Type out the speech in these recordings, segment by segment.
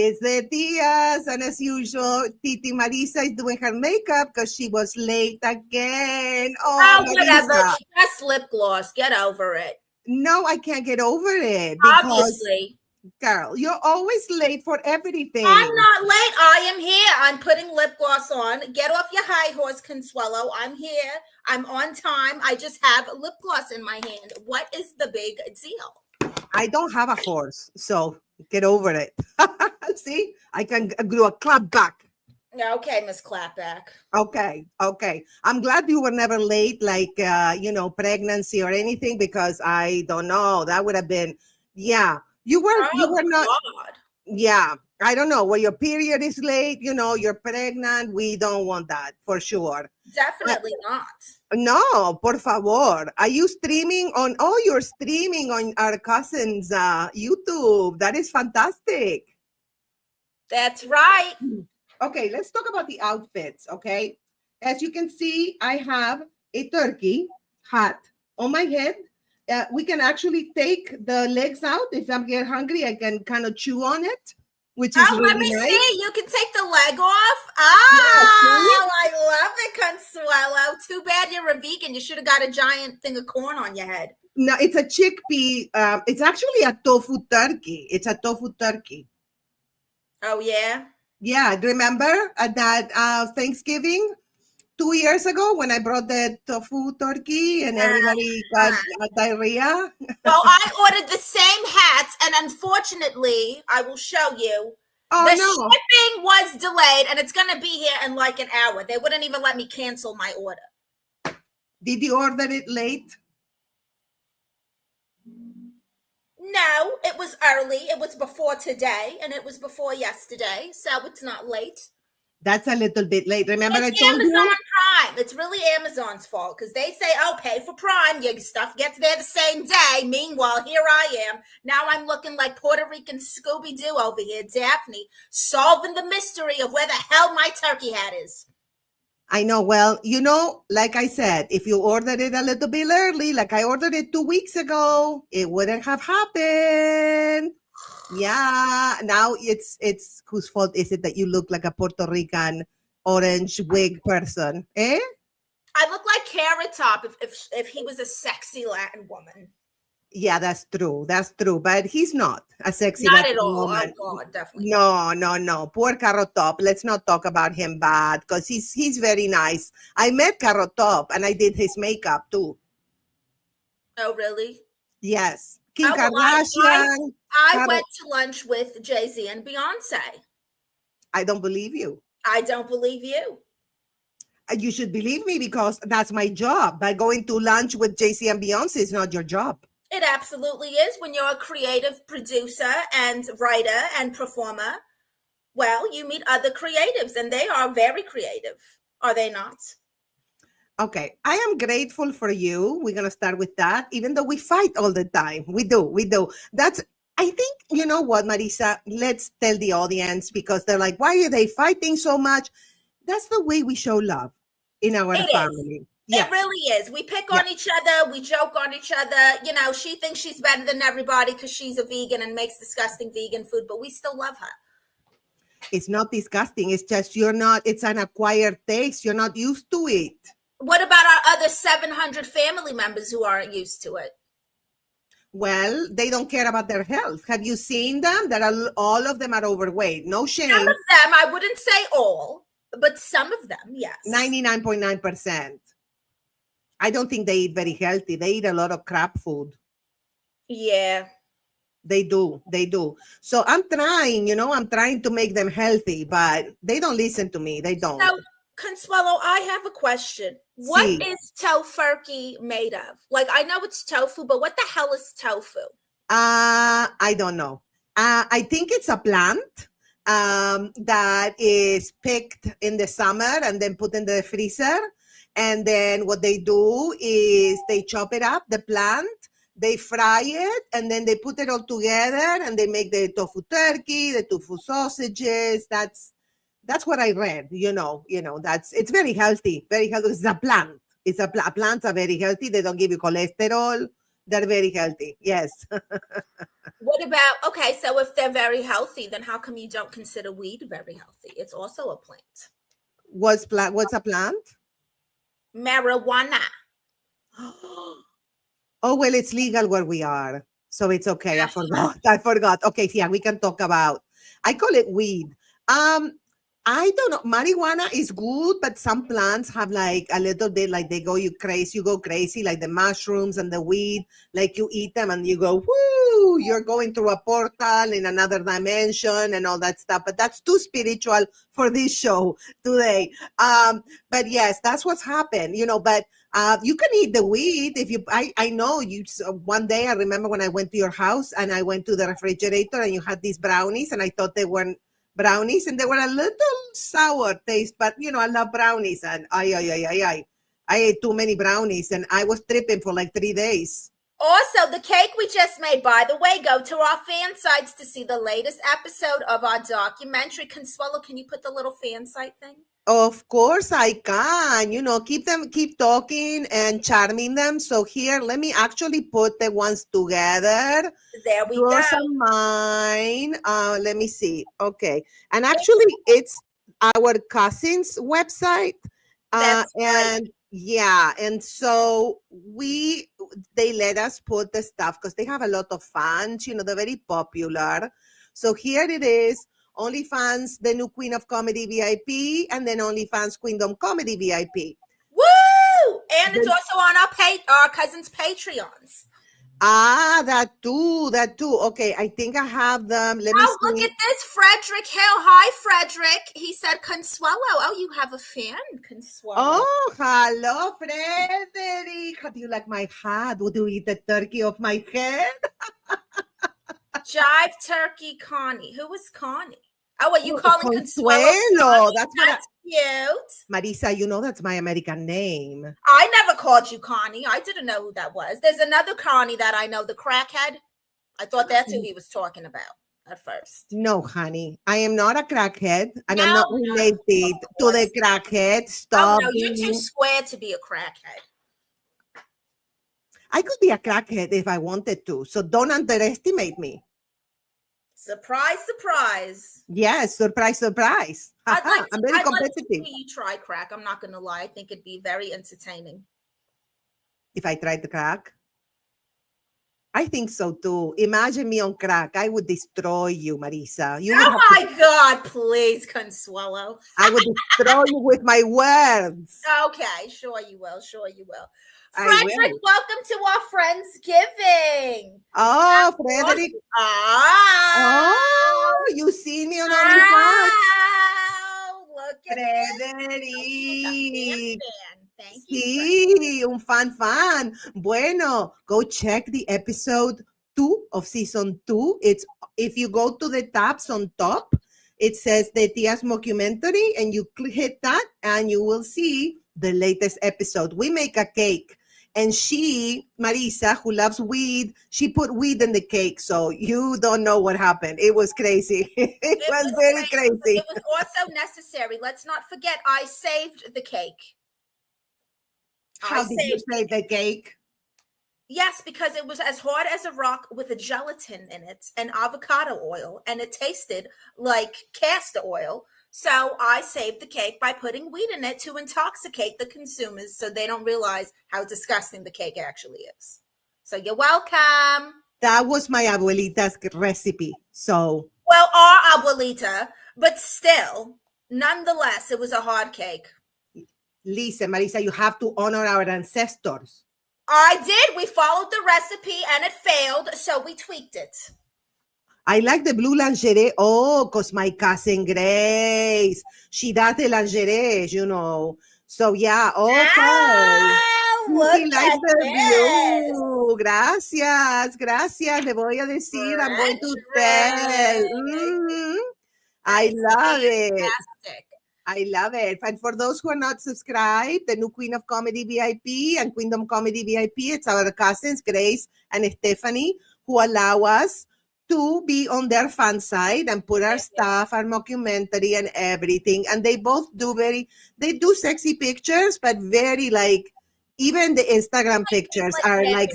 It's the Tías, and as usual, Titi Marisa is doing her makeup because she was late again. Oh, Whatever. Marisa. Just lip gloss. Get over it. No, I can't get over it because, Obviously. girl, you're always late for everything. I'm not late. I am here. I'm putting lip gloss on. Get off your high horse, Consuelo. I'm here. I'm on time. I just have lip gloss in my hand. What is the big deal? I don't have a horse, so get over it. See, I can do a clap back. Okay, Miss Clapback. Okay. I'm glad you were never late, like, pregnancy or anything, because I don't know. That would have been, yeah. You were not. God. Yeah. I don't know. When your period is late, you're pregnant. We don't want that for sure. Definitely not. No, por favor. Are you streaming on? Oh, you're streaming on our cousin's YouTube. That is fantastic. That's right. Okay, let's talk about the outfits, okay? As you can see, I have a turkey hat on my head. We can actually take the legs out. If I get hungry, I can kind of chew on it, which is really let me nice. see. You can take the leg off. Oh, I love it, Consuelo. Too bad you're a vegan. You should have got a giant thing of corn on your head. No, it's a chickpea. It's actually a tofu turkey. It's a tofu turkey. Oh, yeah? Yeah, remember at that Thanksgiving 2 years ago when I brought the tofu turkey and everybody got diarrhea? Well, I ordered the same hats, and unfortunately, I will show you. Oh, the no. shipping was delayed, and it's going to be here in like an hour. They wouldn't even let me cancel my order. Did you order it late? No, it was early. It was before today, and it was before yesterday, so it's not late. That's a little bit late. Remember it's I told Amazon you? Prime. It's really Amazon's fault because they say, oh, pay for Prime. Your stuff gets there the same day. Meanwhile, here I am. Now I'm looking like Puerto Rican Scooby-Doo over here, Daphne, solving the mystery of where the hell my turkey hat is. I know. Well, like I said, if you ordered it a little bit early, like I ordered it 2 weeks ago, it wouldn't have happened. Yeah. Now it's whose fault is it that you look like a Puerto Rican orange wig person? Eh? I look like Carrot Top if he was a sexy Latin woman. Yeah, that's true. That's true. But he's not a sexy Not Latin at all. woman. Oh, God, definitely. No. Poor Carrot Top. Let's not talk about him bad because he's very nice. I met Carrot Top and I did his makeup too. Oh, really? Yes. Kim well, Kardashian. I went to lunch with Jay-Z and Beyonce. I don't believe you. I don't believe you. You should believe me because that's my job. But going to lunch with Jay-Z and Beyonce is not your job. It absolutely is when you're a creative producer and writer and performer. Well, you meet other creatives and they are very creative. Are they not? Okay. I am grateful for you. We're going to start with that, even though we fight all the time. We do. I think, you know what, Marisa, let's tell the audience because they're like, why are they fighting so much? That's the way we show love in our family. Yes. It really is. We pick on each other. We joke on each other. She thinks she's better than everybody because she's a vegan and makes disgusting vegan food, but we still love her. It's not disgusting. It's just it's an acquired taste. You're not used to it. What about our other 700 family members who aren't used to it? Well, they don't care about their health. Have you seen them? All of them are overweight. No shame. Some of them, I wouldn't say all, but some of them, yes. 99.9%. I don't think they eat very healthy. They eat a lot of crap food. Yeah. They do. So I'm trying to make them healthy, but they don't listen to me. They don't. So, Consuelo, I have a question. What is tofurkey made of? Like, I know it's tofu, but what the hell is tofu? I don't know. I think it's a plant that is picked in the summer and then put in the freezer. And then what they do is they chop it up, the plant, they fry it, and then they put it all together and they make the tofu turkey, the tofu sausages. That's what I read, it's very healthy, very healthy. It's a plant. Plants are very healthy. They don't give you cholesterol. They're very healthy. Yes. What about, okay, so if they're very healthy, then how come you don't consider weed very healthy? It's also a plant. What's a plant? Marijuana. Oh, well, it's legal where we are. So it's okay. I Yeah. forgot. I forgot. Okay, yeah, we can talk about. I call it weed. Um, I don't know. Marijuana is good, but some plants have like a little bit like they go you crazy. You go crazy, like the mushrooms and the weed. Like you eat them and you go, whoo! You're going through a portal in another dimension and all that stuff. But that's too spiritual for this show today. But yes, that's what's happened. But you can eat the weed if you. I know you. One day I remember when I went to your house and I went to the refrigerator and you had these brownies and I thought they weren't brownies and they were a little sour taste, but I love brownies and I ate too many brownies and I was tripping for like 3 days. Also, the cake we just made, by the way, go to our fan sites to see the latest episode of our documentary. Consuelo, can you put the little fan site thing? Of course I can, keep talking and charming them. So here, let me actually put the ones together. There we Yours go. and mine. Let me see. Okay. And actually, it's our cousin's website. That's And yeah, and so they let us put the stuff because they have a lot of fans, they're very popular. So here it is. OnlyFans, the new Queen of Comedy VIP, and then OnlyFans Queendom Comedy VIP. Woo! And it's also on our cousins' Patreons. That too. Okay, I think I have them. Let me see. Look at this, Frederick Hill. Hi, Frederick. He said Consuelo. Oh, you have a fan, Consuelo. Oh, hello, Frederick. How do you like my hat? Would you eat the turkey off my head? Jive Turkey Connie. Who is Connie? Oh, what you calling Consuelo? Consuelo. That's cute. Marisa, that's my American name. I never called you Connie. I didn't know who that was. There's another Connie that I know, the crackhead. I thought that's who he was talking about at first. No, honey. I am not a crackhead, and I'm not related to the crackhead. Stop. Oh, no, you're too square to be a crackhead. I could be a crackhead if I wanted to, so don't underestimate me. Surprise, surprise. Yes, surprise, surprise. I'm very competitive. Like to see you try crack. I'm not going to lie. I think it'd be very entertaining. If I tried the crack? I think so too. Imagine me on crack. I would destroy you, Marisa. My God, please, Consuelo. I would destroy you with my words. Okay, sure you will. Frederick, welcome to our Friendsgiving. Oh, Frederick. Oh, you see me on OnlyFans. Oh, look at Frederick. Thank you. Sí, un fan. Bueno, go check the episode 2 of season 2. It's if you go to the tabs on top, it says the Tías mockumentary, and you hit that, and you will see the latest episode. We make a cake. And Marisa, who loves weed, she put weed in the cake. So you don't know what happened. It was crazy. It was very crazy. It was also necessary. Let's not forget, I saved the cake. How did you save the cake? Yes, because it was as hard as a rock with a gelatin in it and avocado oil, and it tasted like castor oil. So I saved the cake by putting weed in it to intoxicate the consumers so they don't realize how disgusting the cake actually is. So you're welcome. That was my abuelita's recipe. So. Well, our abuelita, but still, nonetheless, it was a hard cake. Listen, Marisa, you have to honor our ancestors. I did. We followed the recipe and it failed, so we tweaked it. I like the blue lingerie. Oh, because my cousin Grace, she does the lingerie, So, yeah, okay. He likes the view. Gracias. Le voy a decir, I'm going to tell. I love it. I love it. And for those who are not subscribed, the new Queen of Comedy VIP and Queendom Comedy VIP, it's our cousins, Grace and Stephanie, who allow us to be on their fan side and put our stuff, our mockumentary and everything. And they both do they do sexy pictures, but very Even the Instagram pictures like are that. like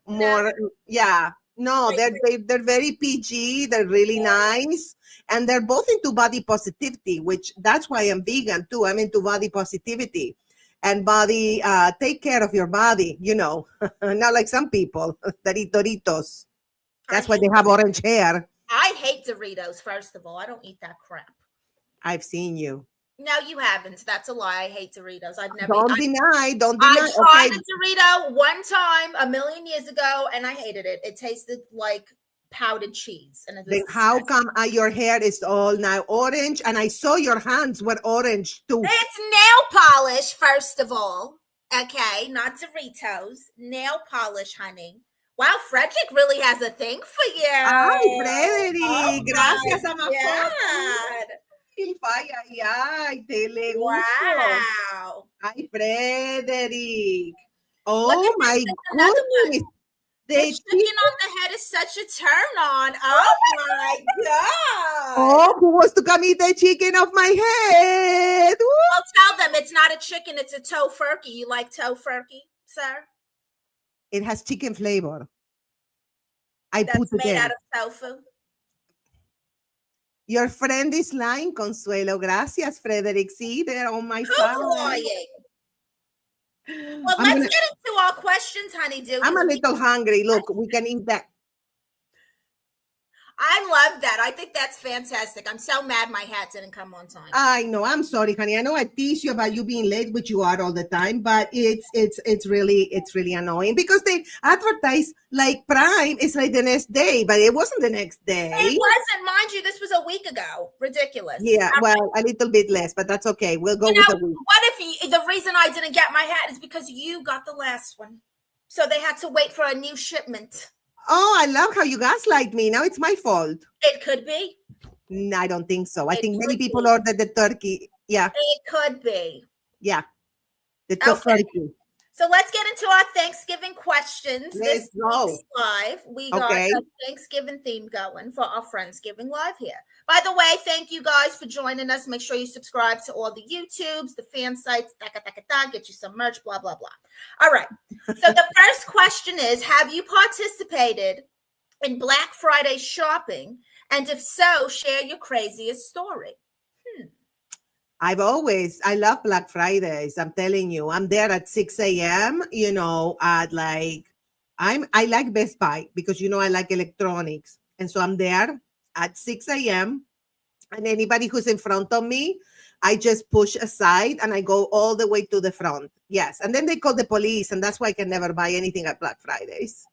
more, yeah. No, they're very PG. They're really nice, and they're both into body positivity, which that's why I'm vegan too. I'm into body positivity, and body take care of your body. Not like some people that eat Doritos. That's why they have orange hair. I hate Doritos. First of all, I don't eat that crap. I've seen you. No, you haven't. That's a lie. I hate Doritos. I've never. Don't deny. Don't I deny. tried Okay. a Dorito one time a million years ago, and I hated it. It tasted like powdered cheese, and it was Then how come your hair is all now orange? And I saw your hands were orange too. It's nail polish, first of all. Okay, not Doritos. Nail polish, honey. Wow, Frederick really has a thing for you. Ay, Frederick, gracias, God. Ay, te le gusto. Wow. Ay, Frederick. Look Oh at my this. Another one. goodness. The chicken on the head is such a turn on. Oh my God. Oh, who wants to come eat the chicken off my head? Woo. Well, tell them it's not a chicken, it's a tofurkey. You like tofurkey, sir? It has chicken flavor. I That's put it made in. out of tofu. Your friend is lying, Consuelo. Gracias, Frederick. See, they're on my Who's side. lying? Well, let's get into our questions, honeydew. I'm a little hungry. Look, we can eat that. I love that. I think that's fantastic. I'm so mad my hat didn't come on time. I know. I'm sorry, honey. I know I tease you about you being late, which you are all the time, but it's really annoying because they advertise like Prime is like the next day, but it wasn't the next day. It wasn't, mind you. This was a week ago. Ridiculous. Yeah, well, a little bit less, but that's okay. We'll go with a week. What if the reason I didn't get my hat is because you got the last one, so they had to wait for a new shipment. Oh, I love how you gaslight me. Now it's my fault. It could be. No, I don't think so. I think many people ordered the turkey. Yeah. It could be. Yeah. The turkey. So let's get into our Thanksgiving questions. Let's go. Live. We got a Thanksgiving theme going for our Friendsgiving Live here. By the way, thank you guys for joining us. Make sure you subscribe to all the YouTubes, the fan sites, get you some merch, blah, blah, blah. All right. So the first question is, have you participated in Black Friday shopping? And if so, share your craziest story. I love Black Fridays. I'm telling you, I'm there at 6 a.m., at I like Best Buy because, I like electronics. And so I'm there at 6 a.m. and anybody who's in front of me, I just push aside and I go all the way to the front. Yes. And then they call the police, and that's why I can never buy anything at Black Fridays.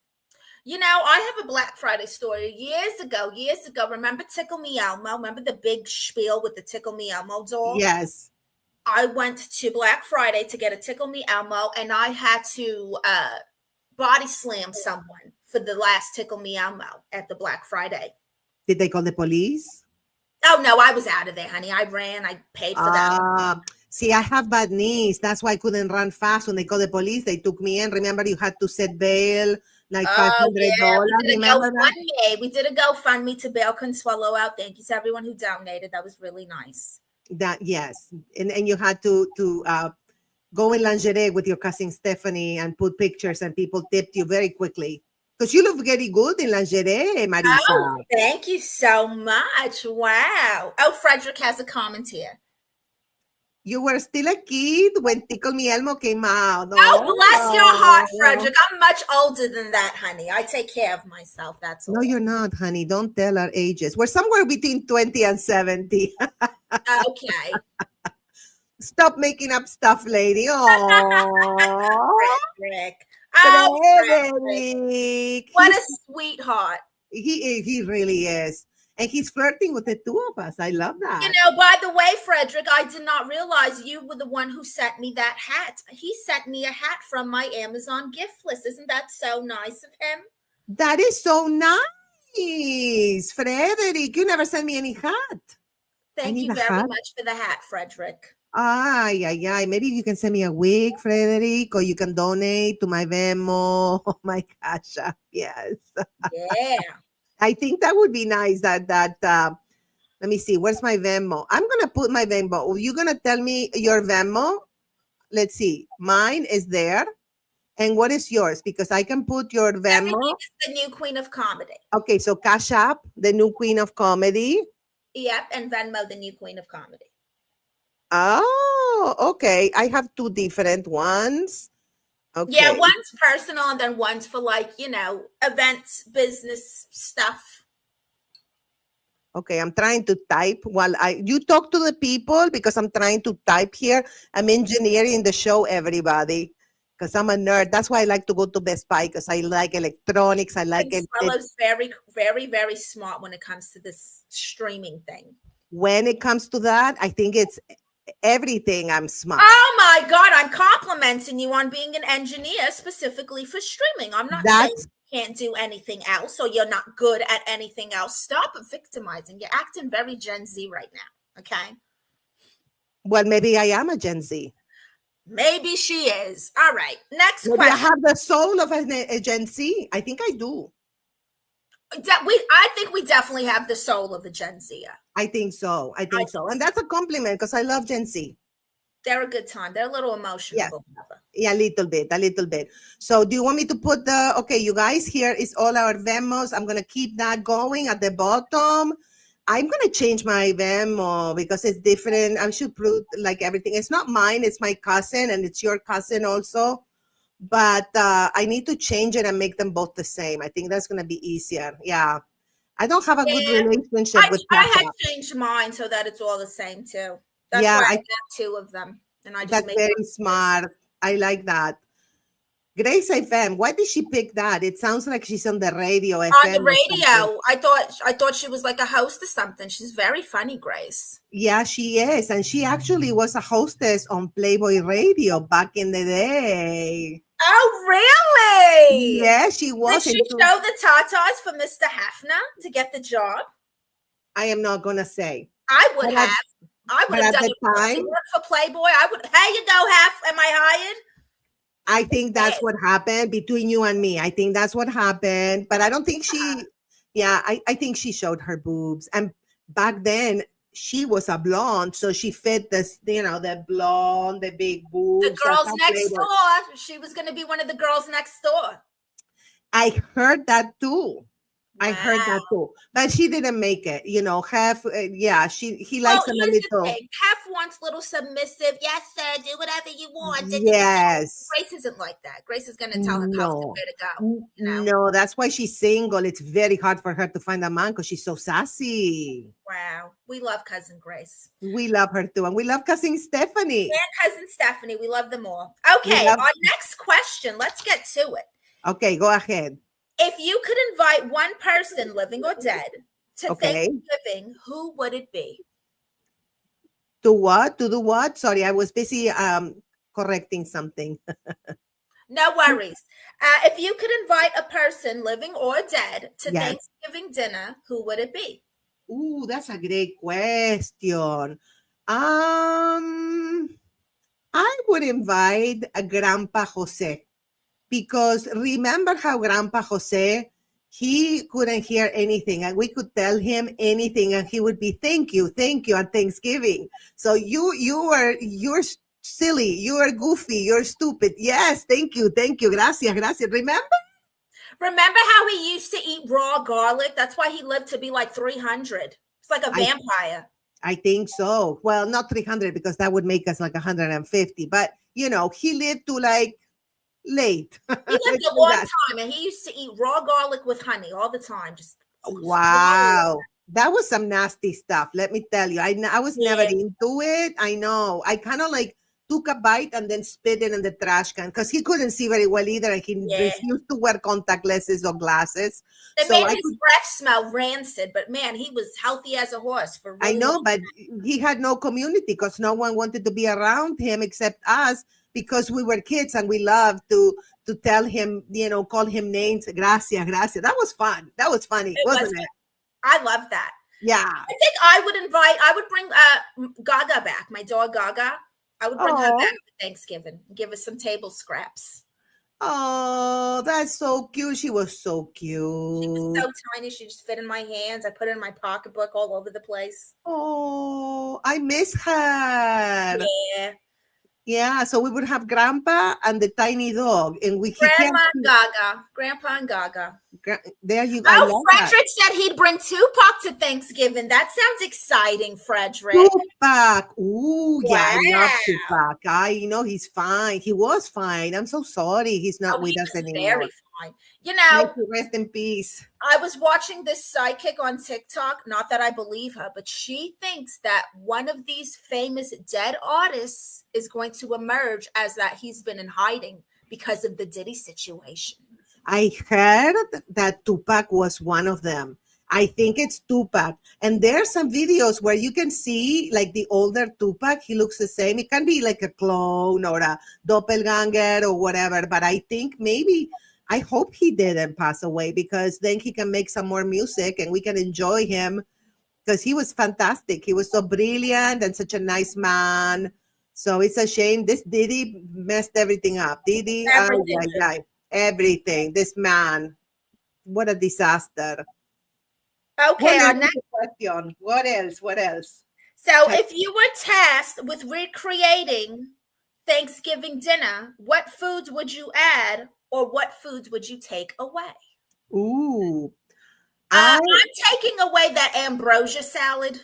I have a Black Friday story years ago. Remember Tickle Me Elmo? Remember the big spiel with the Tickle Me Elmo doll? Yes. I went to Black Friday to get a Tickle Me Elmo, and I had to body slam someone for the last Tickle Me Elmo at the Black Friday. Did they call the police? Oh, no, I was out of there, honey. I ran. I paid for that. See, I have bad knees. That's why I couldn't run fast. When they called the police, they took me in. Remember, you had to set bail. Like $500. Remember that? We did a GoFundMe to bail Consuelo out. Thank you to everyone who donated. That was really nice. Yes, and you had to go in lingerie with your cousin Stephanie and put pictures, and people tipped you very quickly because you look very good in lingerie, Marisa. Oh, thank you so much. Wow. Oh, Frederick has a comment here. You were still a kid when Tickle Me Elmo came out. Oh, bless your heart, Frederick. I'm much older than that, honey. I take care of myself. That's all. No, you're not, honey. Don't tell our ages. We're somewhere between 20 and 70. Okay. Stop making up stuff, lady. Oh, Frederick. Frederick. What a sweetheart. He really is. And he's flirting with the two of us. I love that. By the way, Frederick, I did not realize you were the one who sent me that hat. He sent me a hat from my Amazon gift list. Isn't that so nice of him? That is so nice, Frederick. You never sent me any hat. Thank you very much for the hat, Frederick. Ay. Maybe you can send me a wig, Frederick, or you can donate to my Venmo, my Cash App. Yes. Yeah. I think that would be nice. Let me see. Where's my Venmo? I'm going to put my Venmo. Are you going to tell me your Venmo? Let's see. Mine is there. And what is yours? Because I can put your Everything Venmo. is the new queen of comedy. Okay, so Cash App, the new queen of comedy. Yep, and Venmo, the new queen of comedy. Oh, okay. I have two different ones. Yeah, Okay. one's personal and then one's for like, events, business stuff. Okay, I'm trying to type while you talk to the people because I'm trying to type here. I'm engineering the show, everybody, because I'm a nerd. That's why I like to go to Best Buy because I like electronics. I like This it. fellow's very, very, very smart when it comes to this streaming thing. When it comes to that, I think it's everything. I'm smart. Oh my God, I'm complimenting you on being an engineer specifically for streaming. I'm not saying That's you can't do anything else or you're not good at anything else. Stop victimizing. You're acting very Gen Z right now. Okay. well, maybe I am a Gen Z. Maybe she is. All right. Next Maybe I question. have the soul of a Gen Z. I think I do. I think we definitely have the soul of a Gen Z. I think so. I think so. And that's a compliment because I love Gen Z. They're a good time. They're a little emotional. Yes. But whatever. Yeah, a little bit, a little bit. So do you want me to put okay, you guys, here is all our Venmos. I'm going to keep that going at the bottom. I'm going to change my Venmo because it's different. I should put like everything. It's not mine. It's my cousin and it's your cousin also. But I need to change it and make them both the same. I think that's going to be easier. Yeah. I don't have a good relationship with I Cash had App. changed mine so that it's all the same too. That's Yeah, why I got two of them. And I just that's made very smart. I like that. Grace FM. Why did she pick that? It sounds like she's on the radio. on FM the or something. radio. I thought she was like a host or something. She's very funny, Grace. Yeah, she is. And she actually was a hostess on Playboy Radio back in the day. Oh, really? Yeah, she was. Did she show the tatas for Mr. Hefner to get the job? I am not going to say. I would But have. I would have at done the it time, to work for Playboy. I would. Hey, you go, Hef. Am I hired? I think that's what happened between you and me. I think that's what happened. But I don't think she, yeah, I think she showed her boobs. And back then, she was a blonde. So she fit this, the blonde, the big boobs. The girls next door. She was going to be one of the girls next door. I heard that too. I heard that too, but she didn't make it. Hef, yeah, he likes them a little. Hef wants little submissive. Yes, sir. Do whatever you want. Yes. Grace isn't like that. Grace is going to tell him how where to go. No, that's why she's single. It's very hard for her to find a man because she's so sassy. Wow, we love cousin Grace. We love her too, and we love cousin Stephanie. And cousin Stephanie, we love them all. Okay, our next question. Let's get to it. Okay, go ahead. If you could invite one person, living or dead, to Thanksgiving, who would it be? To what? To do what? Sorry, I was busy correcting something. No worries. If you could invite a person, living or dead, to Thanksgiving dinner, who would it be? Ooh, that's a great question. I would invite a Grandpa Jose. Because remember how Grandpa Jose, he couldn't hear anything and we could tell him anything and he would be, thank you at Thanksgiving. So you're silly, you're goofy, you're stupid. Yes, thank you. Gracias. Remember how he used to eat raw garlic? That's why he lived to be like 300. It's like a vampire. I think so. Well, not 300 because that would make us like 150. But, he lived to like late. He lived a long time and he used to eat raw garlic with honey all the time. Just wow. That was some nasty stuff. Let me tell you. I was never into it. I know. I kind of like took a bite and then spit it in the trash can because he couldn't see very well either. And he refused to wear contact lenses or glasses. It made his breath smell rancid, but man, he was healthy as a horse. For really I know, but he had no community because no one wanted to be around him except us. Because we were kids and we loved to tell him, call him names. Gracias. That was fun. That was funny, wasn't it? I love that. Yeah. I think I would bring Gaga back, my dog Gaga. I would bring her back for Thanksgiving and give us some table scraps. Oh, that's so cute. She was so cute. She was so tiny. She just fit in my hands. I put her in my pocketbook all over the place. Oh, I miss her. Yeah. Yeah, so we would have Grandpa and the tiny dog, and he can't. Grandma and Gaga. Grandpa and Gaga. There you. I Oh, love that. Frederick said he'd bring Tupac to Thanksgiving. That sounds exciting, Frederick. Tupac. Ooh, yeah, I love Wow. Tupac. He's fine. He was fine. I'm so sorry he's not Oh, with he us was very anymore. fine. May he rest in peace. I was watching this sidekick on TikTok, not that I believe her, but she thinks that one of these famous dead artists is going to emerge as that he's been in hiding because of the Diddy situation. I heard that Tupac was one of them. I think it's Tupac. And there's some videos where you can see like the older Tupac. He looks the same. It can be like a clone or a doppelganger or whatever. But I think I hope he didn't pass away, because then he can make some more music and we can enjoy him, because he was fantastic. He was so brilliant and such a nice man. So it's a shame. This Diddy messed everything up. Diddy, everything. This man, what a disaster. Okay, What our else? next Question. What else? What else? So, if you were tasked with recreating Thanksgiving dinner, what foods would you add, or what foods would you take away? Ooh, I'm taking away that ambrosia salad.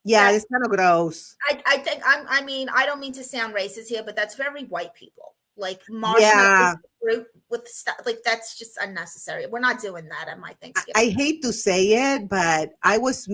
Yeah, it's kind of gross. I think I mean, I don't mean to sound racist here, but that's very white people. Like marshmallows, fruit with stuff like that's just unnecessary. We're not doing that at my Thanksgiving. I hate to say it, but I was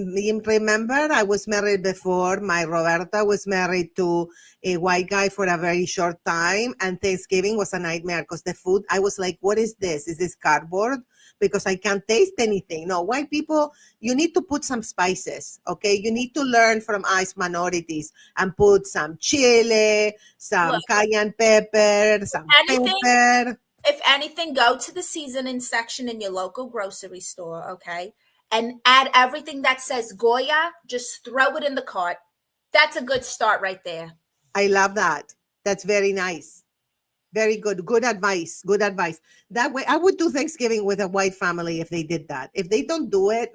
married before. My Roberta was married to a white guy for a very short time, and Thanksgiving was a nightmare because the food, I was like, what is this? Is this cardboard? Because I can't taste anything. No, white people, you need to put some spices, okay? You need to learn from us minorities and put some chili, some cayenne pepper, some pepper. If anything, go to the seasoning section in your local grocery store, okay? And add everything that says Goya, just throw it in the cart. That's a good start right there. I love that. That's very nice. Very good. Good advice. Good advice. That way, I would do Thanksgiving with a white family if they did that. If they don't do it,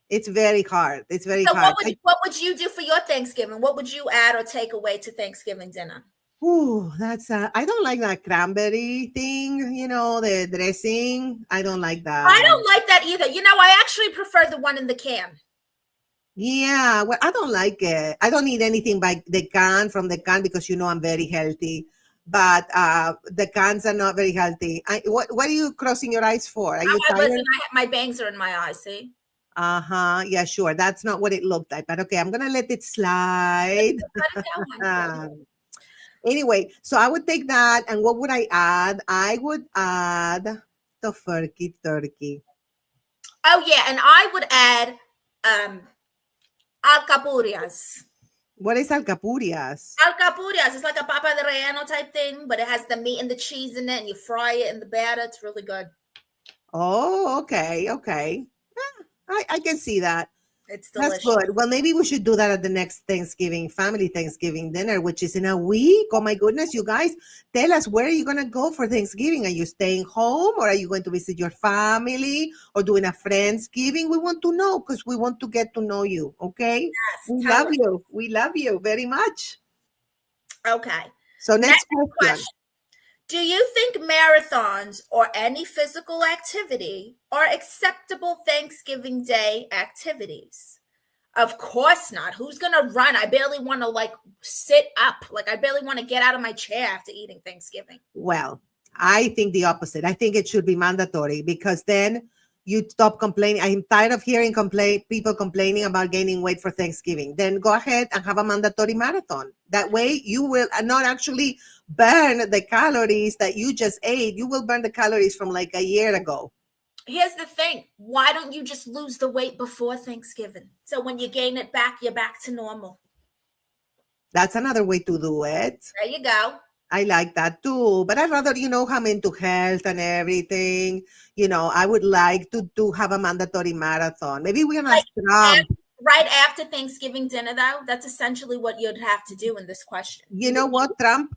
it's very hard. It's very hard. What would you do for your Thanksgiving? What would you add or take away to Thanksgiving dinner? Ooh, that's I don't like that cranberry thing, the dressing. I don't like that. I don't like that either. I actually prefer the one in the can. Yeah, well, I don't like it. I don't eat anything from the can because I'm very healthy. But the cans are not very healthy. What are you crossing your eyes for? Are you tired? Listen, my bangs are in my eyes, see? Yeah, sure. That's not what it looked like. But okay, I'm going to let it slide. Anyway, so I would take that. And what would I add? I would add tofurkey turkey. Oh, yeah. And I would add alcapurrias. What is alcapurrias? Alcapurrias. It's like a papa de relleno type thing, but it has the meat and the cheese in it, and you fry it in the batter. It's really good. Oh, okay. I can see that. It's delicious. That's good. Well, maybe we should do that at the next family Thanksgiving dinner, which is in a week. Oh my goodness, you guys, tell us, where are you going to go for Thanksgiving? Are you staying home, or are you going to visit your family, or doing a Friendsgiving? We want to know, because we want to get to know you. Okay. Yes, we love you. We love you very much. Okay. So next question. Do you think marathons or any physical activity are acceptable Thanksgiving Day activities? Of course not. Who's going to run? I barely want to sit up. I barely want to get out of my chair after eating Thanksgiving. Well, I think the opposite. I think it should be mandatory, because then you stop complaining. I'm tired of hearing people complaining about gaining weight for Thanksgiving. Then go ahead and have a mandatory marathon. That way you will not actually burn the calories that you just ate. You will burn the calories from a year ago. Here's the thing. Why don't you just lose the weight before Thanksgiving? So when you gain it back, you're back to normal. That's another way to do it. There you go. I like that too. But I'd rather, I'm into health and everything. I would like to have a mandatory marathon. Maybe we're going to ask Trump. Right after Thanksgiving dinner, though, that's essentially what you'd have to do in this question. You know what? Trump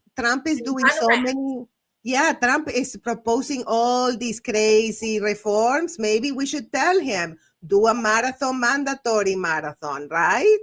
is doing so many. Yeah, Trump is proposing all these crazy reforms. Maybe we should tell him, do a mandatory marathon, right?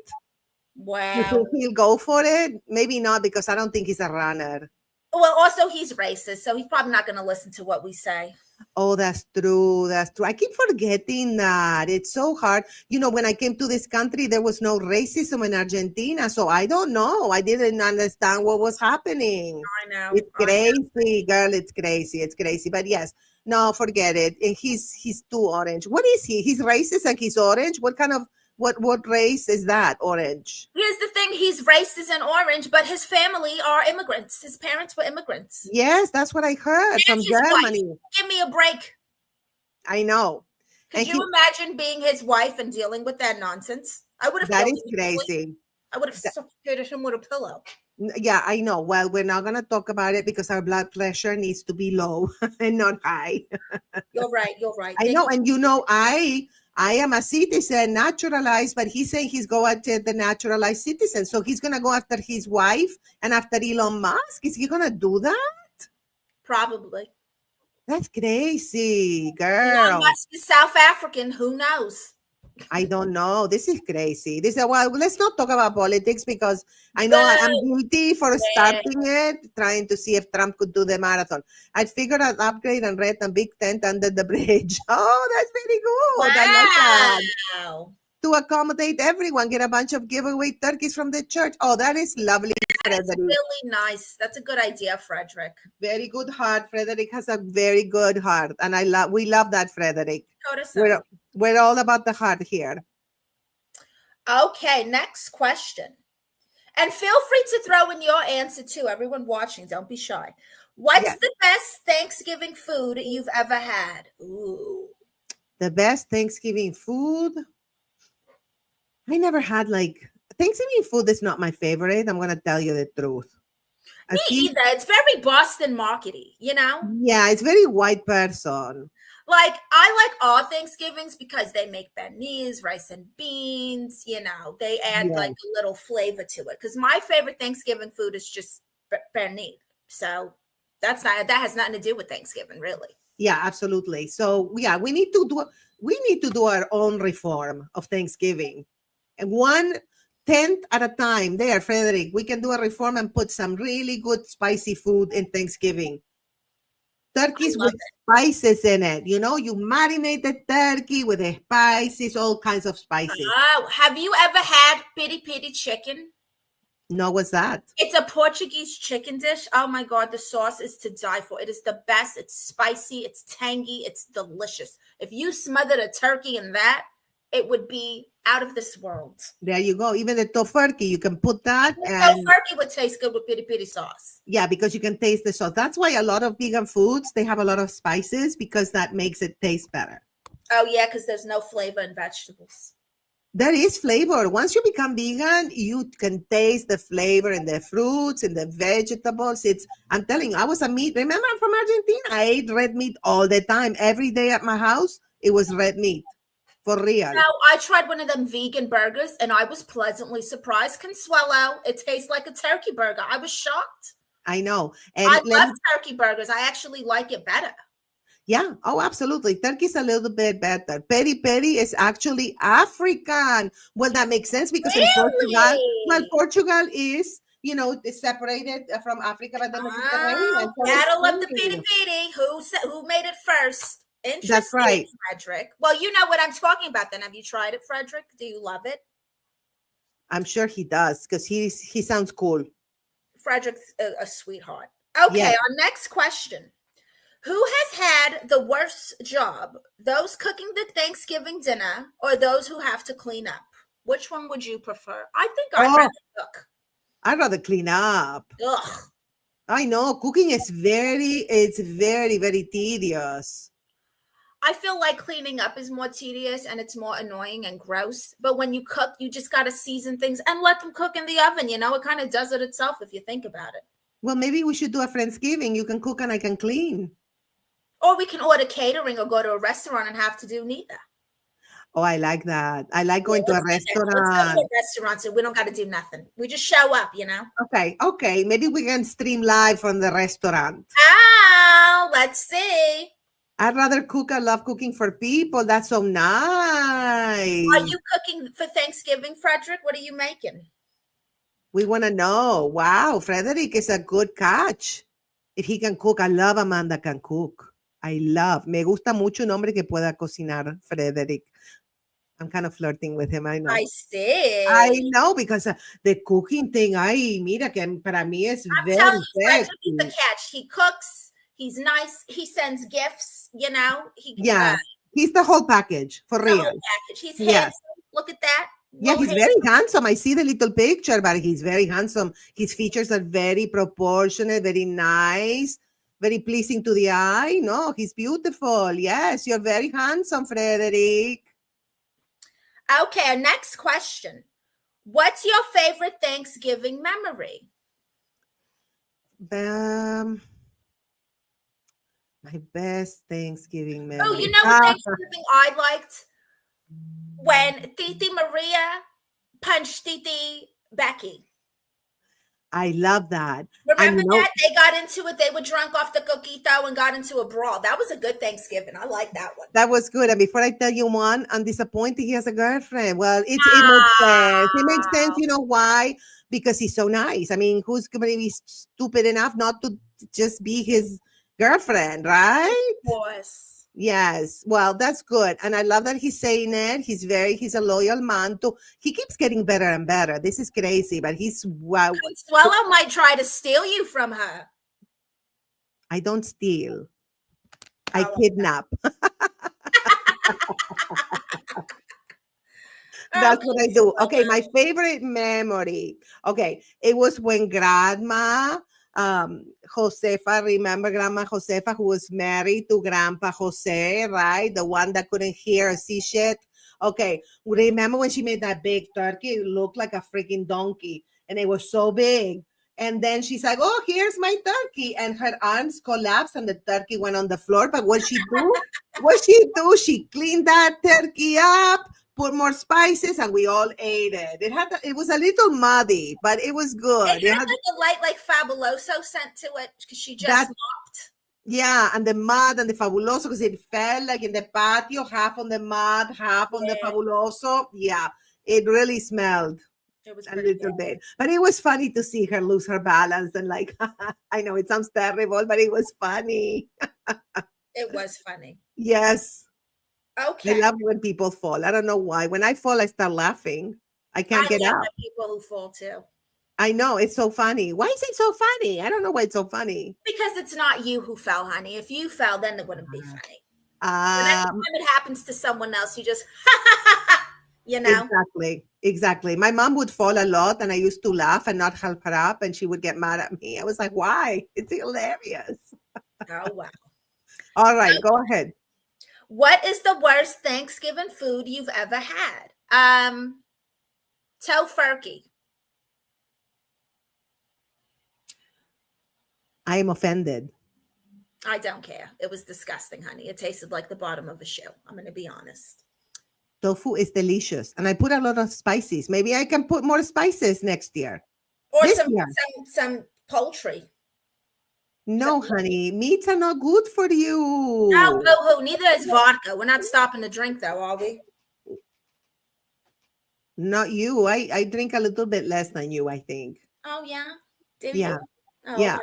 You think Wow. he'll go for it? Maybe not, because I don't think he's a runner. Well, also he's racist, so he's probably not going to listen to what we say. Oh, that's true. That's true. I keep forgetting that. It's so hard. When I came to this country, there was no racism in Argentina. So I don't know. I didn't understand what was happening. I know. It's crazy, girl. It's crazy. It's crazy. But yes, no, forget it. And he's too orange. What is he? He's racist and he's orange. What kind of what race is that? Orange. Here's the thing: he's racist and orange, but his family are immigrants. His parents were immigrants. Yes, that's what I heard And from his wife. Germany. Give me a break. I know. Could And you imagine being his wife and dealing with that nonsense? I would have that killed is him. crazy. I would have suffocated him with a pillow. Yeah, I know. Well, we're not going to talk about it because our blood pressure needs to be low and not high. You're right. You're right. I know. And I am a citizen, naturalized, but he's saying he's going to the naturalized citizen. So he's going to go after his wife and after Elon Musk. Is he going to do that? Probably. That's crazy, girl. Elon Musk is South African. Who knows? I don't know. This is crazy. Well, let's not talk about politics because I know I'm guilty for starting it, trying to see if Trump could do the marathon. I figured I'd upgrade and rent a big tent under the bridge. Oh, that's very good. Wow. I like that. To accommodate everyone, get a bunch of giveaway turkeys from the church. Oh, that is lovely, Frederick. That's really nice. That's a good idea, Frederick. Very good heart. Frederick has a very good heart, and we love that, Frederick. We're all about the heart here. Okay, next question. And feel free to throw in your answer too. Everyone watching, don't be shy. What's the best Thanksgiving food you've ever had? Ooh. The best Thanksgiving food? I never had Thanksgiving food is not my favorite. I'm going to tell you the truth. Me either. It's very Boston markety, Yeah, it's very white person. Like, I like all Thanksgivings because they make béarnaise, rice and beans, they add like a little flavor to it. Because my favorite Thanksgiving food is just béarnaise. So that has nothing to do with Thanksgiving, really. Yeah, absolutely. So yeah, we need to do our own reform of Thanksgiving. And 1/10 at a time. There, Frederick, we can do a reform and put some really good spicy food in Thanksgiving. Turkeys with spices in it. You marinate the turkey with the spices, all kinds of spices. Oh, have you ever had piri piri chicken? No, what's that? It's a Portuguese chicken dish. Oh my God, the sauce is to die for. It is the best. It's spicy, it's tangy, it's delicious. If you smothered a turkey in that, it would be out of this world. There you go. Even the tofurkey, you can put that. Tofurkey would taste good with piri piri sauce. Yeah, because you can taste the sauce. That's why a lot of vegan foods, they have a lot of spices because that makes it taste better. Oh yeah, because there's no flavor in vegetables. There is flavor. Once you become vegan, you can taste the flavor in the fruits, in the vegetables. I'm telling you, I was a meat. Remember, I'm from Argentina. I ate red meat all the time. Every day at my house, it was red meat. For real. Now, I tried one of them vegan burgers, and I was pleasantly surprised. Consuelo, it tastes like a turkey burger. I was shocked. I know. And I love turkey burgers. I actually like it better. Yeah. Oh, absolutely. Turkey's a little bit better. Peri peri is actually African. Well, that makes sense because in Portugal is, is separated from Africa by the Mediterranean. Battle of the piri piri. Who made it first? Interesting, that's right, Frederick. Well, you know what I'm talking about then. Have you tried it, Frederick? Do you love it? I'm sure he does because he sounds cool. Frederick's a sweetheart. Okay, Our next question. Who has had the worst job? Those cooking the Thanksgiving dinner or those who have to clean up? Which one would you prefer? I think I'd rather cook. I'd rather clean up. Ugh. I know. Cooking is very, very tedious. I feel like cleaning up is more tedious and it's more annoying and gross. But when you cook, you just got to season things and let them cook in the oven. It kind of does it itself if you think about it. Well, maybe we should do a Friendsgiving. You can cook and I can clean. Or we can order catering or go to a restaurant and have to do neither. Oh, I like that. I like going to a restaurant. Let's go to a restaurant so we don't got to do nothing. We just show up, Okay. Maybe we can stream live from the restaurant. Oh, let's see. I'd rather cook. I love cooking for people. That's so nice. Are you cooking for Thanksgiving, Frederick? What are you making? We want to know. Wow, Frederick is a good catch. If he can cook, I love a man that can cook. I love. Me gusta mucho un hombre que pueda cocinar, Frederick. I'm kind of flirting with him, I know. I I see. know because the cooking thing, ay, mira que para mí es I'm very telling you, Frederick is the sexy. catch. He cooks. He's nice. He sends gifts. You know, Yeah, he's the whole package for the whole real. package. He's Yes. handsome. Look at that. Yeah, Little he's very handsome. I see the little picture, but he's very handsome. His features are very proportionate, very nice, very pleasing to the eye. No, he's beautiful. Yes, you're very handsome, Frederick. Okay, our next question. What's your favorite Thanksgiving memory? My best Thanksgiving Oh, you memory. know what Thanksgiving I liked? When Titi Maria punched Titi Becky. I love that. Remember And that? They got into it. They were drunk off the coquito and got into a brawl. That was a good Thanksgiving. I like that one. that was good. And before I tell you one, I'm disappointed he has a girlfriend. Well, it makes sense. It makes sense. You know why? Because he's so nice. I mean, who's going to be stupid enough not to just be his girlfriend, right? Of course. Yes. Well, that's good. And I love that he's saying it. He's a loyal man too. He keeps getting better and better. This is crazy, but he's wow. Consuelo might try to steal you from her. I don't steal. I kidnap. That's what I do. Okay, my favorite memory. Okay, it was when Grandma Josefa, remember Grandma Josefa, who was married to Grandpa Jose, right? The one that couldn't hear or see shit. Okay, remember when she made that big turkey? It looked like a freaking donkey, and it was so big. And then she's like, "Oh, here's my turkey," and her arms collapsed, and the turkey went on the floor. But what she do? What she do? She cleaned that turkey up, put more spices, and we all ate it. It was a little muddy, but it was good. It had like a light, like Fabuloso scent to it because she just mopped. Yeah, and the mud and the Fabuloso because it felt like in the patio, half on the mud, half on the Fabuloso. Yeah, it really smelled. It was a little bit, but it was funny to see her lose her balance and like, I know it sounds terrible, but it was funny. It was funny. Yes. Okay. I love when people fall. I don't know why. When I fall, I start laughing. I can't get up. People who fall too. I know it's so funny. Why is it so funny? I don't know why it's so funny. Because it's not you who fell, honey. If you fell, then it wouldn't be funny. Anytime it happens to someone else, you just, you know. Exactly. My mom would fall a lot, and I used to laugh and not help her up, and she would get mad at me. I was like, "Why? It's hilarious." Oh wow! All right, go ahead. What is the worst Thanksgiving food you've ever had? Tofurkey. I am offended. I don't care. It was disgusting, honey. It tasted like the bottom of a shoe. I'm going to be honest. Tofu is delicious, and I put a lot of spices. Maybe I can put more spices next year. Or some poultry. No, honey, meats are not good for you. No, boo-hoo. Neither is vodka. We're not stopping to drink, though, are we? Not you. I drink a little bit less than you, I think. Oh, yeah? Did you? Oh, yeah.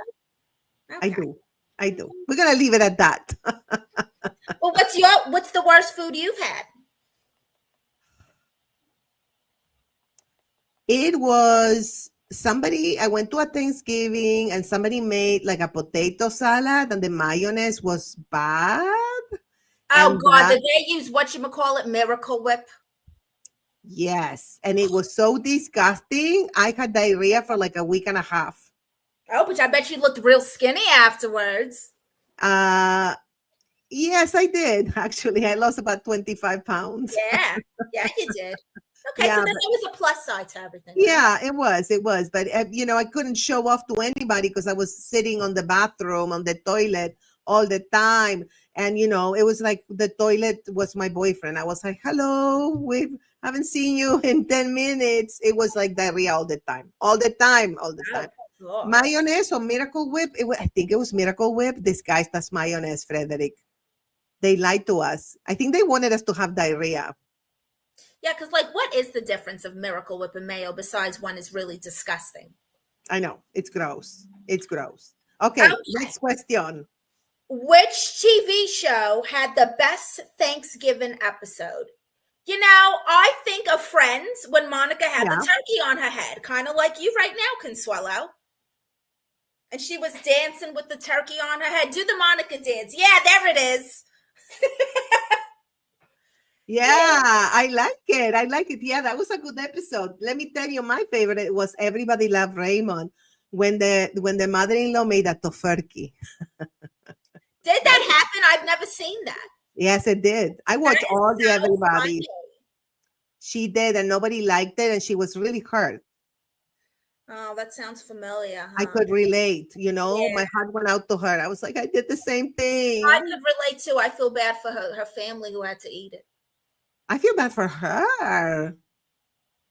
Okay. I do. We're going to leave it at that. Well, what's the worst food you've had? It was I went to a Thanksgiving and somebody made like a potato salad and the mayonnaise was bad. Oh, God. Did they use Miracle Whip? Yes. And it was so disgusting. I had diarrhea for like a week and a half. Oh, but I bet you looked real skinny afterwards. Yes, I did. Actually, I lost about 25 pounds. Yeah, you did. Okay, so then it was a plus side to everything. Right? Yeah, it was. But, I couldn't show off to anybody because I was sitting on the bathroom, on the toilet all the time. And, it was like the toilet was my boyfriend. I was like, hello, we haven't seen you in 10 minutes. It was like diarrhea all the time. Oh, mayonnaise or Miracle Whip. I think it was Miracle Whip disguised as mayonnaise, Frederick. They lied to us. I think they wanted us to have diarrhea. Yeah, because like, what is the difference of Miracle Whip and mayo besides one is really disgusting? I know. It's gross. It's gross. Okay, Okay. next question. Which TV show had the best Thanksgiving episode? You know, I think of Friends when Monica had the Yeah. turkey on her head, kind of like you right now, Consuelo. And she was dancing with the turkey on her head. Do the Monica dance. Yeah, there it is. Yeah, I like it. I like it. Yeah, that was a good episode. Let me tell you, my favorite was Everybody Loved Raymond when the mother-in-law made a tofurkey. Did that happen? I've never seen that. Yes, it did. I That watched is all the so Everybody. funny. She did, and nobody liked it, and she was really hurt. Oh, that sounds familiar, I huh? could relate, you know, Yeah. my heart went out to her. I was like, I did the same I thing. could relate too. I feel bad for her family who had to eat it. I feel bad for her.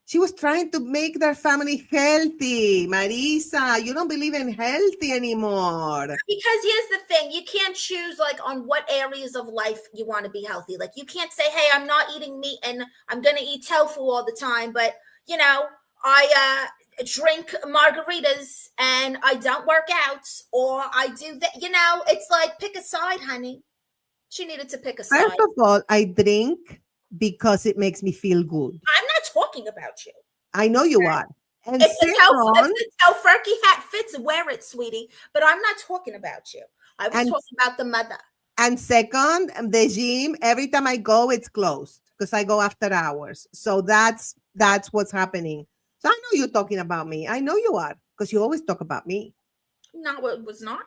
She was trying to make their family healthy. Marisa, you don't believe in healthy anymore. Because here's the thing, you can't choose like on what areas of life you want to be healthy. Like you can't say, hey, I'm not eating meat and I'm going to eat tofu all the time. But, you know, I drink margaritas and I don't work out, or I do that. You know, it's like pick a side, honey. She needed to pick a side. First of all, I drink because it makes me feel good. I'm not talking about you. I know you are. And If second, the tofurkey hat fits, wear it, sweetie. But I'm not talking about you. I was talking about the mother. And second, the gym, every time I go, it's closed because I go after hours. So that's what's happening. So I know you're talking about me. I know you are because you always talk about me. No, it was not.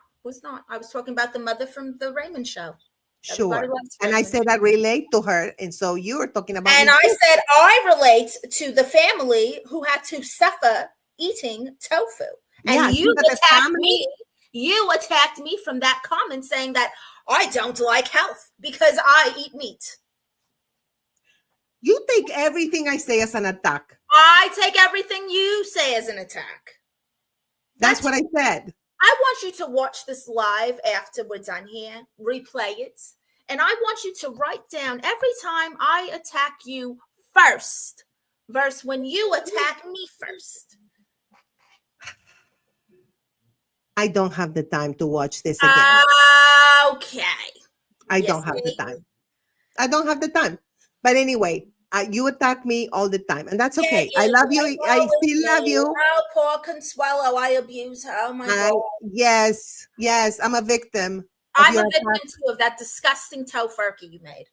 I was talking about the mother from the Raymond show. Sure. And I said I relate to her. And so you were talking about and me. I said I relate to the family who had to suffer eating tofu. And Yeah, you see, attacked me. You attacked me from that comment saying that I don't like health because I eat meat. You take everything I say as an attack. I take everything you say as an attack. That's what I said. I want you to watch this live after we're done here, replay it. And I want you to write down every time I attack you first, versus when you attack me first. I don't have the time to watch this again. Okay. I don't have the time. I don't have the time. But anyway, you attack me all the time, and that's okay. I love you. I still love you. Oh, poor Consuelo. I abuse her. Oh, my God. Yes. I'm a victim. I'm a victim, too, of that disgusting tofurkey you made.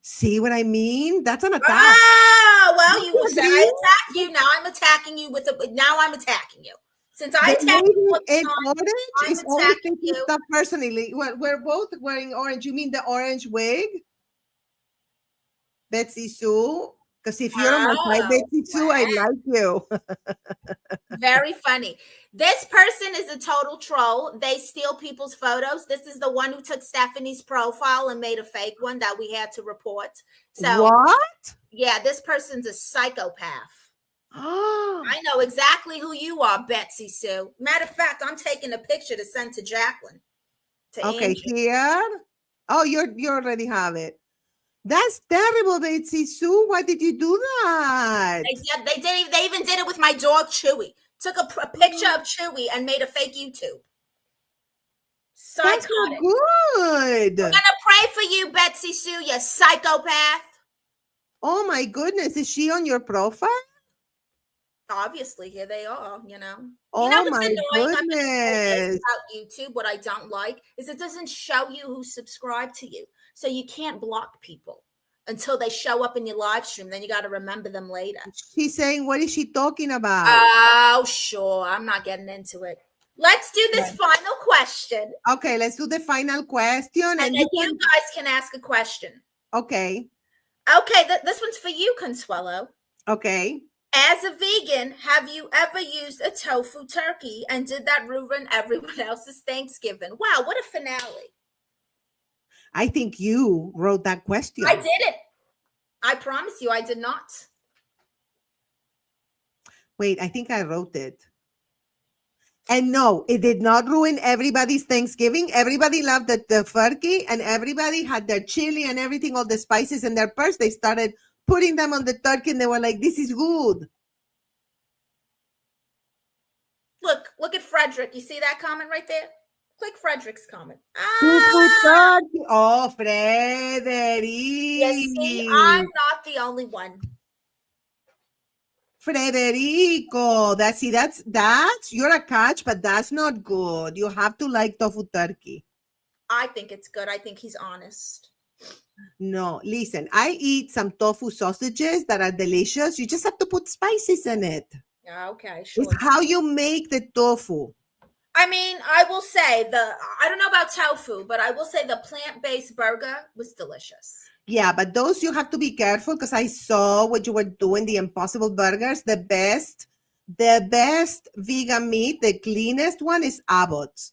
See what I mean? That's an attack. Ah, well, you said I attack you. Now I'm attacking you now I'm attacking you. Since I attacked you in orange is always thinking stuff personally. We're both wearing orange. You mean the orange wig? Betsy Sue? Because if you're on my side, Betsy Sue, I like you. Very funny. This person is a total troll. They steal people's photos. This is the one who took Stephanie's profile and made a fake one that we had to report. So what? Yeah, this person's a psychopath. I know exactly who you are, Betsy Sue. Matter of fact, I'm taking a picture to send to Jacqueline. Okay, here. Oh, you already have it. That's terrible, Betsy Sue. Why did you do that? They even did it with my dog Chewy. Took a picture of Chewy and made a fake YouTube. Psychotic. That's not good. We're gonna pray for you, Betsy Sue, you psychopath. Oh my goodness, is she on your profile? Obviously, here they are, you know. Oh, you know what's my annoying goodness. about YouTube? What I don't like is it doesn't show you who subscribed to you. So you can't block people until they show up in your live stream. Then you got to remember them later. She's saying, what is she talking about? Oh, sure. I'm not getting into it. Let's do this final question. Okay, let's do the final question. And then you guys can ask a question. Okay. Okay, this one's for you, Consuelo. Okay. As a vegan, have you ever used a tofu turkey, and did that ruin everyone else's Thanksgiving? Wow, what a finale. I think you wrote that question. I didn't. I promise you I did not. Wait, I think I wrote it. And no, it did not ruin everybody's Thanksgiving. Everybody loved the turkey, and everybody had their chili and everything, all the spices in their purse. They started putting them on the turkey, and they were like, "This is good." Look at Frederick. You see that comment right there? Click Frederick's comment. Tofu Ah, turkey. Oh, you see, I'm Frederic. not the only one. Frederico. That's you're a catch, but that's not good. You have to like tofu turkey. I think it's good. I think he's honest. No, listen, I eat some tofu sausages that are delicious. You just have to put spices in it. Yeah, okay, It's sure. how you make the tofu. I mean, I will say I don't know about tofu, but I will say the plant-based burger was delicious. Yeah, but those you have to be careful because I saw what you were doing, the Impossible Burgers. The best vegan meat, the cleanest one is Abbott's.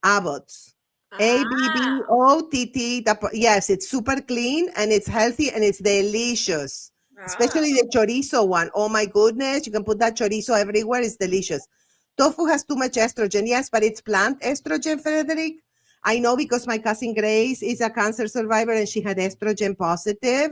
Abbott's. Ah, ABBOTT. Yes, it's super clean and it's healthy and it's delicious. ah. Especially the chorizo one. Oh my goodness, you can put that chorizo everywhere. It's delicious. Tofu has too much estrogen, yes, but it's plant estrogen, Frederick. I know because my cousin Grace is a cancer survivor and she had estrogen positive.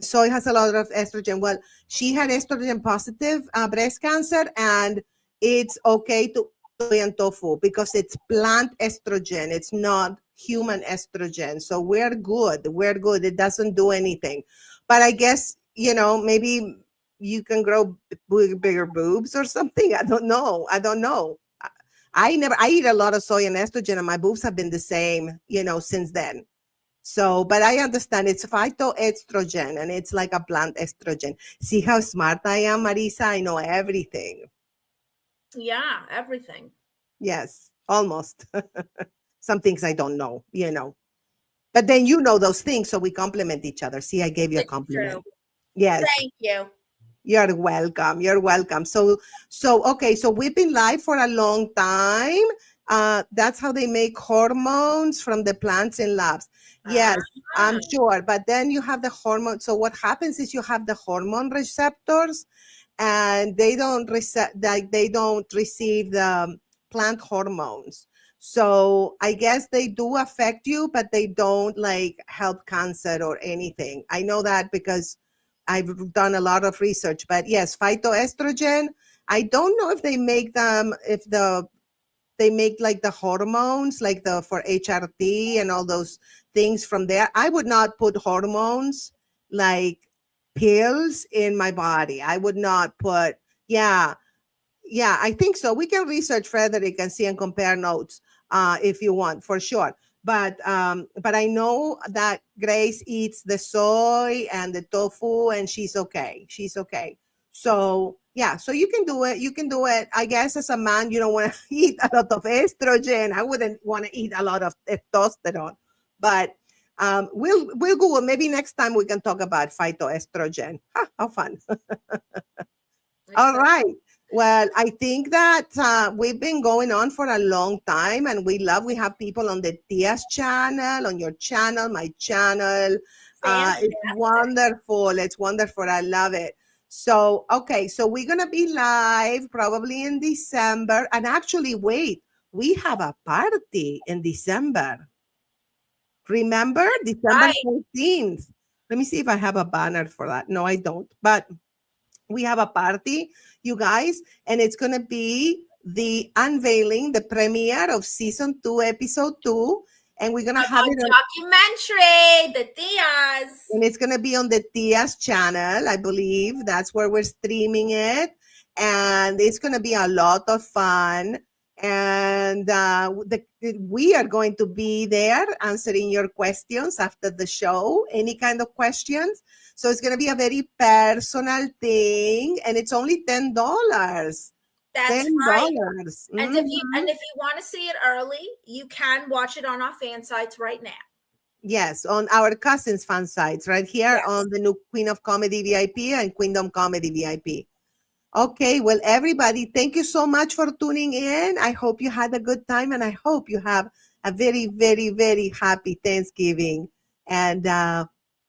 Soy has a lot of estrogen. Well, she had estrogen positive breast cancer, and it's okay to soy and tofu because it's plant estrogen. It's not human estrogen. So we're good. We're good. It doesn't do anything. But I guess, maybe you can grow bigger boobs or something. I don't know. I eat a lot of soy and estrogen, and my boobs have been the same, since then. So, but I understand it's phytoestrogen and it's like a plant estrogen. See how smart I am, Marisa? I know everything. Yeah, everything. Yes, almost. Some things I don't know. But then you know those things, so we complement each other. See, I gave you a It's true. compliment. Yes. Thank you. You're welcome. You're welcome. Okay. So we've been live for a long time. That's how they make hormones from the plants in labs. Yes, I'm Ah, sure. But then you have the hormone. So what happens is you have the hormone receptors, and they don't receive the plant hormones. So I guess they do affect you, but they don't like help cancer or anything. I know that because I've done a lot of research. But yes, phytoestrogen. I don't know if they make them they make like the hormones, like the for HRT and all those things from there. I would not put hormones like pills in my body. I would not put, yeah, yeah, I think so. We can research Frederick and see and compare notes if you want, for sure. But I know that Grace eats the soy and the tofu, and she's okay. She's okay. So yeah, so you can do it. You can do it. I guess as a man, you don't want to eat a lot of estrogen. I wouldn't want to eat a lot of testosterone. But we'll Google. Maybe next time we can talk about phytoestrogen. How fun! All except right. Well, I think that we've been going on for a long time, and we have people on the Tías channel, on your channel, my channel. It's fantastic. wonderful. It's wonderful. I love it. So, okay. So we're going to be live probably in December. And actually, wait, we have a party in December. Remember? December Right. 14th. Let me see if I have a banner for that. No, I don't. But we have a party, you guys, and it's going to be the unveiling, the premiere of season 2, episode 2. And we're going to Of have our it on, documentary, the Tías. and it's going to be on the Tías channel, I believe. That's where we're streaming it. And it's going to be a lot of fun. And we are going to be there answering your questions after the show, any kind of questions. So it's going to be a very personal thing. And it's only $10. That's right. $10. And if you want to see it early, you can watch it on our fan sites right now. Yes, on our cousins fan sites right here Yes. on the new Queen of Comedy VIP and Queendom Comedy VIP. Okay, well, everybody, thank you so much for tuning in. I hope you had a good time, and I hope you have a very, very, very happy Thanksgiving. And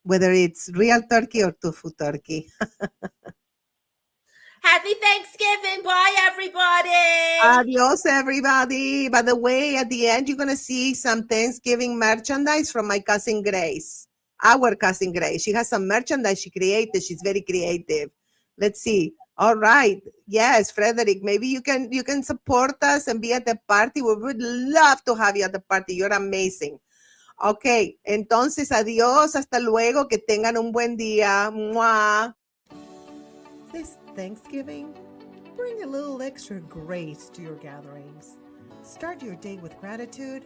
whether it's real turkey or tofu turkey. Happy Thanksgiving. Bye, everybody. Adios, everybody. By the way, at the end, you're going to see some Thanksgiving merchandise from my cousin Grace. our cousin Grace. She has some merchandise she created. She's very creative. Let's see. All right. Yes, Frederick, maybe you can support us and be at the party. We would love to have you at the party. You're amazing. Ok, entonces adiós, hasta luego, que tengan un buen día. Mua. This Thanksgiving, bring a little extra grace to your gatherings. Start your day with gratitude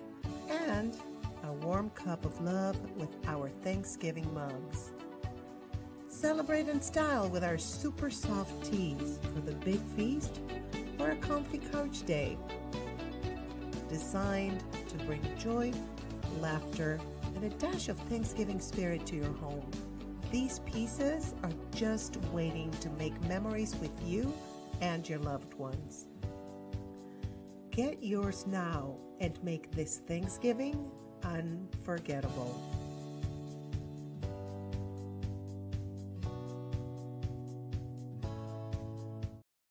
and a warm cup of love with our Thanksgiving mugs. Celebrate in style with our super soft teas for the big feast or a comfy couch day. Designed to bring joy, laughter, and a dash of Thanksgiving spirit to your home. These pieces are just waiting to make memories with you and your loved ones. Get yours now and make this Thanksgiving unforgettable.